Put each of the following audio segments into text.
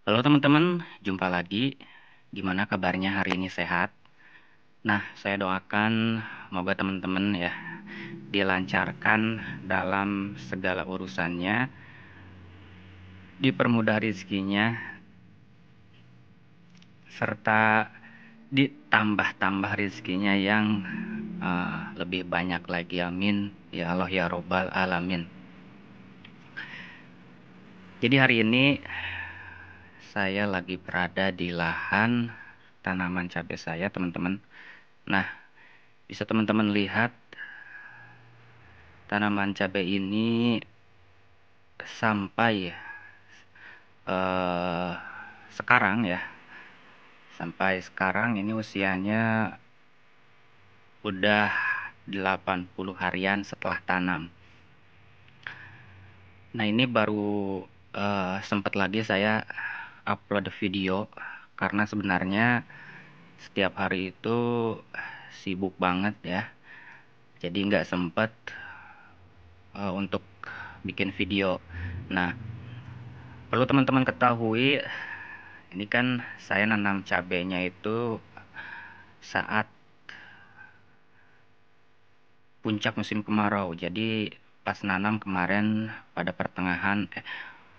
Halo teman-teman, jumpa lagi. Gimana kabarnya hari ini, sehat? Nah, saya doakan semoga teman-teman ya dilancarkan dalam segala urusannya, dipermudah rezekinya, serta ditambah-tambah rezekinya yang lebih banyak lagi. Amin. Ya Allah ya Robbal Alamin. Jadi hari ini saya lagi berada di lahan tanaman cabai saya, teman-teman. Nah, bisa teman-teman lihat tanaman cabai ini sampai eh, sekarang ya, sampai sekarang ini usianya udah 80 harian setelah tanam. Nah, ini baru sempat lagi saya upload video karena sebenarnya setiap hari itu sibuk banget ya. Jadi nggak sempet untuk bikin video. Nah, perlu teman-teman ketahui, ini kan saya nanam cabenya itu saat puncak musim kemarau. Jadi pas nanam kemarin pada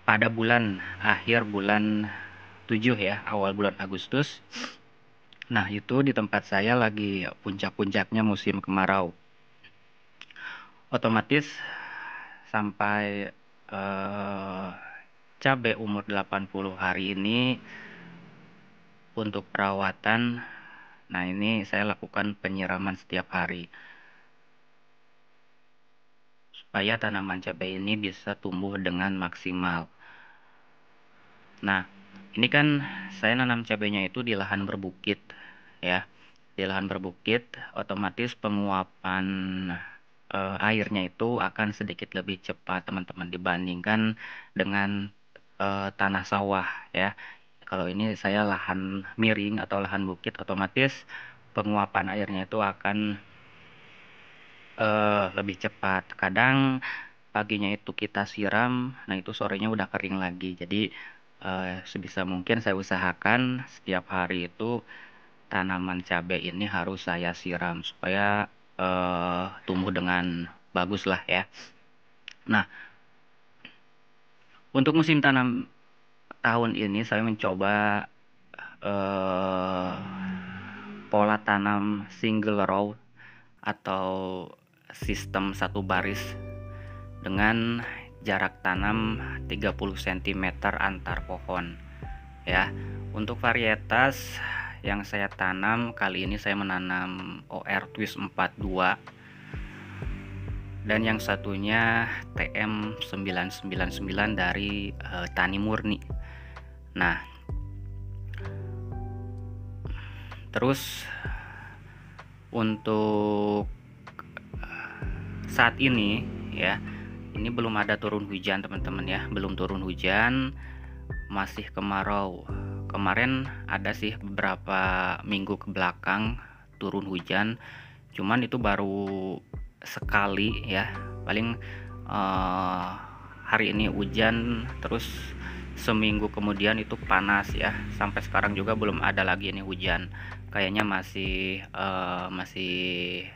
pada bulan akhir bulan 7 ya, awal bulan Agustus. Nah, itu di tempat saya lagi puncak-puncaknya musim kemarau. Otomatis sampai cabai umur 80 hari ini untuk perawatan, nah ini saya lakukan penyiraman setiap hari supaya tanaman cabai ini bisa tumbuh dengan maksimal. Nah, ini kan saya nanam cabainya itu di lahan berbukit ya. Di lahan berbukit, otomatis penguapan airnya itu akan sedikit lebih cepat, teman-teman, dibandingkan dengan tanah sawah ya. Kalau ini saya lahan miring atau lahan bukit, otomatis penguapan airnya itu akan lebih cepat. Kadang paginya itu kita siram, nah itu sorenya udah kering lagi. Jadi sebisa mungkin saya usahakan setiap hari itu tanaman cabai ini harus saya siram supaya tumbuh dengan bagus lah ya. Nah, untuk musim tanam tahun ini saya mencoba eh, pola tanam single row atau sistem satu baris dengan jarak tanam 30 cm antar pohon ya. Untuk varietas yang saya tanam kali ini, saya menanam OR Twist 42 dan yang satunya TM 999 dari Tani Murni. Nah, terus untuk saat ini ya, ini belum ada turun hujan, teman-teman ya, belum turun hujan, masih kemarau. Kemarin ada sih beberapa minggu ke belakang turun hujan, cuman itu baru sekali ya. Paling hari ini hujan, terus seminggu kemudian itu panas ya. Sampai sekarang juga belum ada lagi ini hujan. Kayaknya masih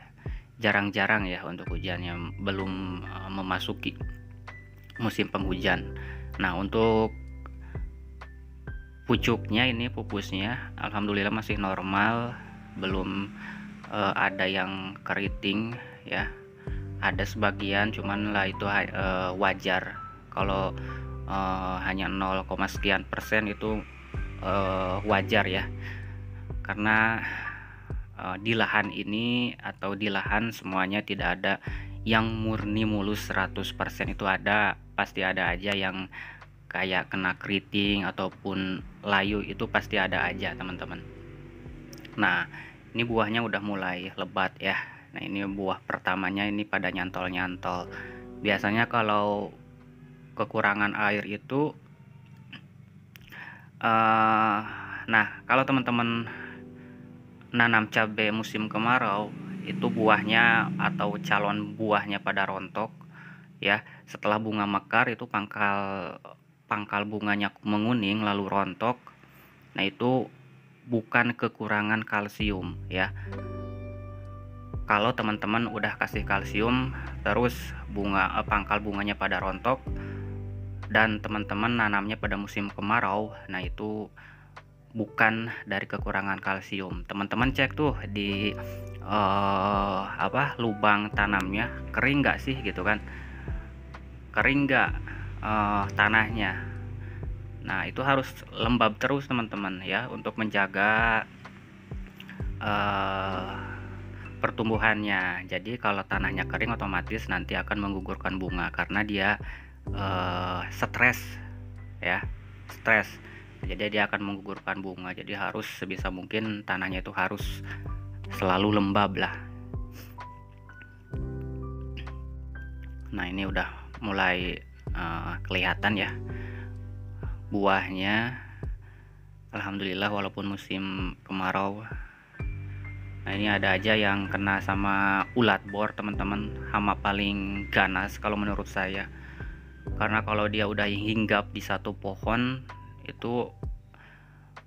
jarang-jarang ya untuk hujannya, belum memasuki musim penghujan. Nah, untuk pucuknya ini, pupusnya alhamdulillah masih normal, belum ada yang keriting ya. Ada sebagian, cuman lah itu wajar. Kalau hanya 0, sekian persen itu wajar ya, karena di lahan ini atau di lahan semuanya tidak ada yang murni mulus 100%. Itu ada, pasti ada aja yang kayak kena keriting ataupun layu, itu pasti ada aja, teman-teman. Nah, ini buahnya udah mulai lebat ya. Nah, ini buah pertamanya ini pada nyantol-nyantol. Biasanya kalau kekurangan air itu nah, kalau teman-teman nanam cabai musim kemarau, itu buahnya atau calon buahnya pada rontok ya. Setelah bunga mekar itu pangkal pangkal bunganya menguning lalu rontok, nah itu bukan kekurangan kalsium ya. Kalau teman-teman udah kasih kalsium terus pangkal bunganya pada rontok dan teman-teman nanamnya pada musim kemarau, nah itu bukan dari kekurangan kalsium. Teman-teman cek tuh di lubang tanamnya kering nggak sih gitu kan, kering nggak tanahnya. Nah itu harus lembab terus teman-teman ya, untuk menjaga pertumbuhannya. Jadi kalau tanahnya kering otomatis nanti akan menggugurkan bunga karena dia stres ya, stres. Jadi dia akan menggugurkan bunga. Jadi harus sebisa mungkin tanahnya itu harus selalu lembab lah. Nah ini udah mulai kelihatan ya buahnya. Alhamdulillah walaupun musim kemarau. Nah ini ada aja yang kena sama ulat bor teman-teman, hama paling ganas kalau menurut saya. Karena kalau dia udah hinggap di satu pohon itu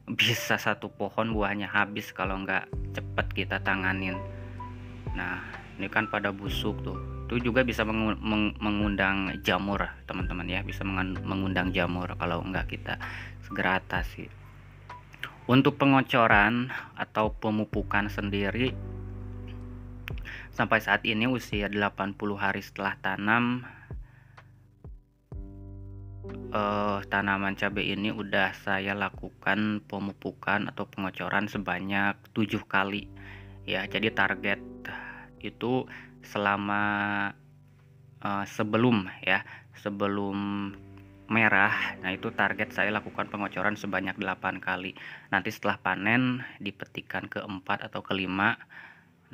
bisa satu pohon buahnya habis kalau nggak cepet kita tanganin. Nah ini kan pada busuk tuh, itu juga bisa mengundang jamur teman-teman ya, bisa mengundang jamur kalau nggak kita segera atasi. Untuk pengocoran atau pemupukan sendiri, sampai saat ini usia 80 hari setelah tanam, tanaman cabai ini udah saya lakukan pemupukan atau pengocoran sebanyak 7 kali ya. Jadi target itu selama sebelum merah, nah itu target saya lakukan pengocoran sebanyak 8 kali. Nanti setelah panen dipetikan keempat atau kelima,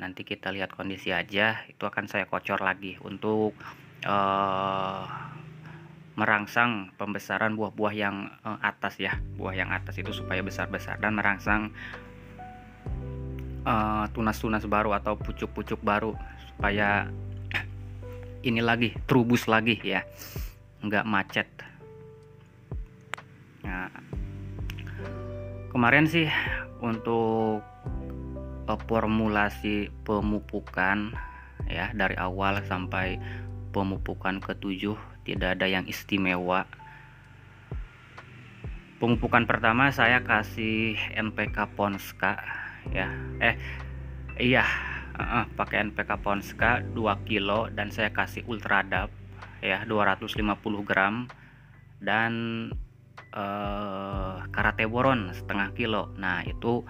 nanti kita lihat kondisi aja, itu akan saya kocor lagi untuk merangsang pembesaran buah-buah yang atas ya, buah yang atas itu supaya besar-besar dan merangsang tunas-tunas baru atau pucuk-pucuk baru supaya ini lagi terubus lagi ya, nggak macet. Nah, kemarin sih untuk formulasi pemupukan ya, dari awal sampai pemupukan ke-7 tidak ada yang istimewa. Pemupukan pertama saya kasih NPK Ponska ya, pakai NPK Ponska 2 kilo dan saya kasih Ultradap ya 250 gram dan Karate Boron setengah kilo. Nah itu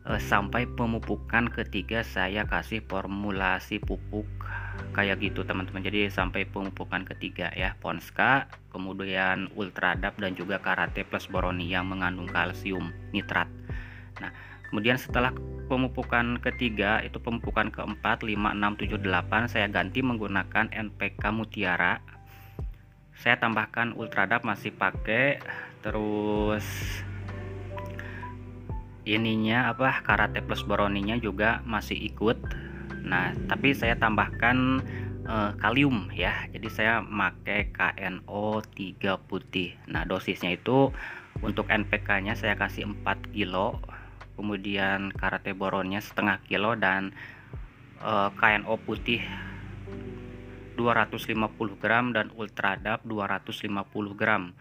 sampai pemupukan ketiga saya kasih formulasi pupuk kayak gitu teman-teman. Jadi sampai pemupukan ketiga ya, Ponska, kemudian Ultradap dan juga Karate plus Boroni yang mengandung kalsium nitrat. Nah kemudian setelah pemupukan ketiga, itu pemupukan keempat 5, 6, 7, 8 saya ganti menggunakan NPK Mutiara. Saya tambahkan Ultradap masih pakai, terus ininya Karate plus Boroninya juga masih ikut. Nah tapi saya tambahkan kalium ya, jadi saya pakai KNO 3 putih. Nah dosisnya itu untuk NPK nya saya kasih 4 kilo, kemudian Karate Boronnya setengah kilo dan KNO putih 250 gram dan Ultradap 250 gram.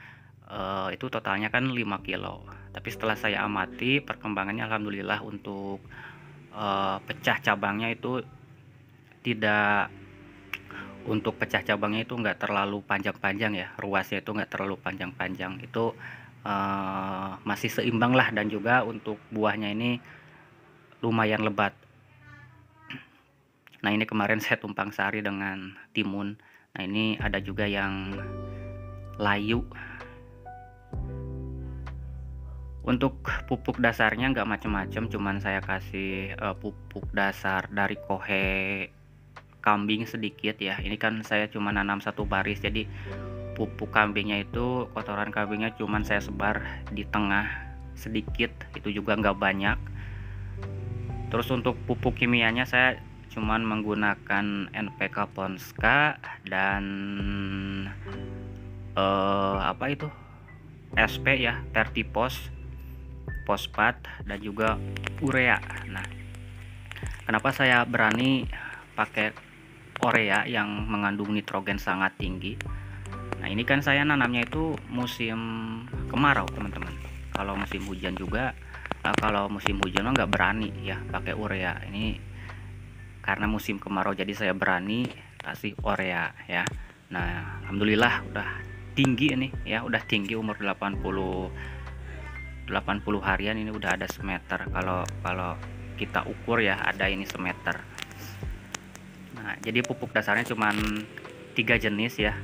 Itu totalnya kan 5 kilo. Tapi setelah saya amati perkembangannya alhamdulillah untuk pecah cabangnya itu nggak terlalu panjang-panjang ya, ruasnya itu nggak terlalu panjang-panjang, itu masih seimbang lah, dan juga untuk buahnya ini lumayan lebat. Nah ini kemarin saya tumpang sari dengan timun. Nah ini ada juga yang layu. Untuk pupuk dasarnya nggak macam-macam, cuman saya kasih pupuk dasar dari kohe kambing sedikit ya. Ini kan saya cuma nanam satu baris, jadi pupuk kambingnya itu, kotoran kambingnya cuman saya sebar di tengah sedikit, itu juga nggak banyak. Terus untuk pupuk kimianya saya cuman menggunakan NPK Ponska dan apa itu, SP ya, tertipos, fosfat, dan juga urea. Nah, kenapa saya berani pakai urea yang mengandung nitrogen sangat tinggi? Nah, ini kan saya nanamnya itu musim kemarau, teman-teman. Kalau musim hujan juga, kalau musim hujan mah nggak berani ya pakai urea. Ini karena musim kemarau, jadi saya berani kasih urea ya. Nah, alhamdulillah udah tinggi ini ya, udah tinggi, umur 80 harian ini udah ada semeter. Kalau kita ukur ya, ada ini semeter. Nah, jadi pupuk dasarnya cuman 3 jenis ya.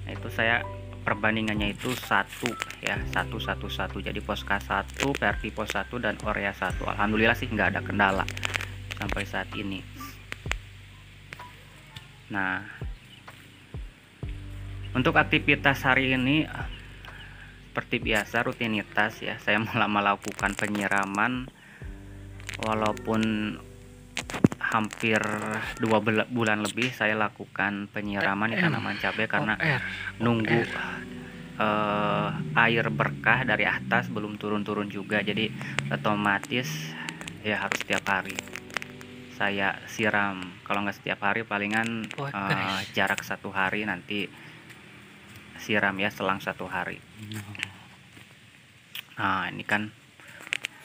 Nah, itu saya perbandingannya itu 1 ya, 1 jadi Posca 1, Vertipos 1, dan Urea 1. Alhamdulillah sih nggak ada kendala sampai saat ini. Nah, untuk aktivitas hari ini seperti biasa, rutinitas ya, saya melakukan penyiraman walaupun hampir 2 bulan lebih saya lakukan penyiraman di tanaman cabai karena nunggu air berkah dari atas belum turun-turun juga, jadi otomatis ya harus setiap hari saya siram. Kalau nggak setiap hari, palingan jarak 1 hari nanti siram ya, selang 1 hari. Nah, ini kan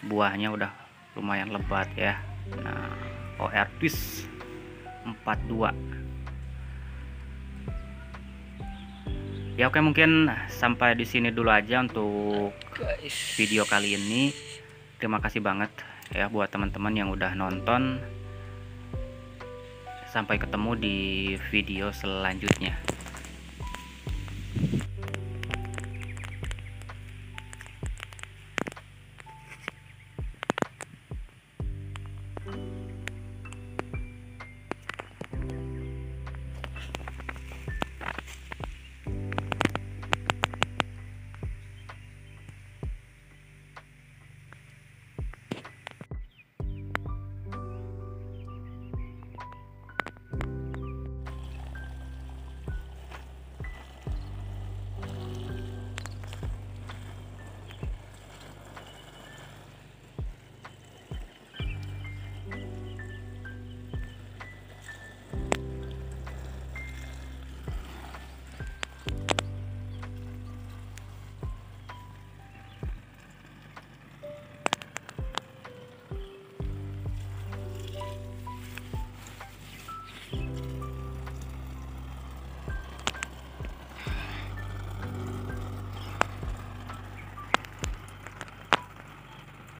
buahnya udah lumayan lebat ya. Nah, OR Twist 42 ya. Oke, mungkin sampai di sini dulu aja untuk video kali ini. Terima kasih banget ya buat teman-teman yang udah nonton. Sampai ketemu di video selanjutnya.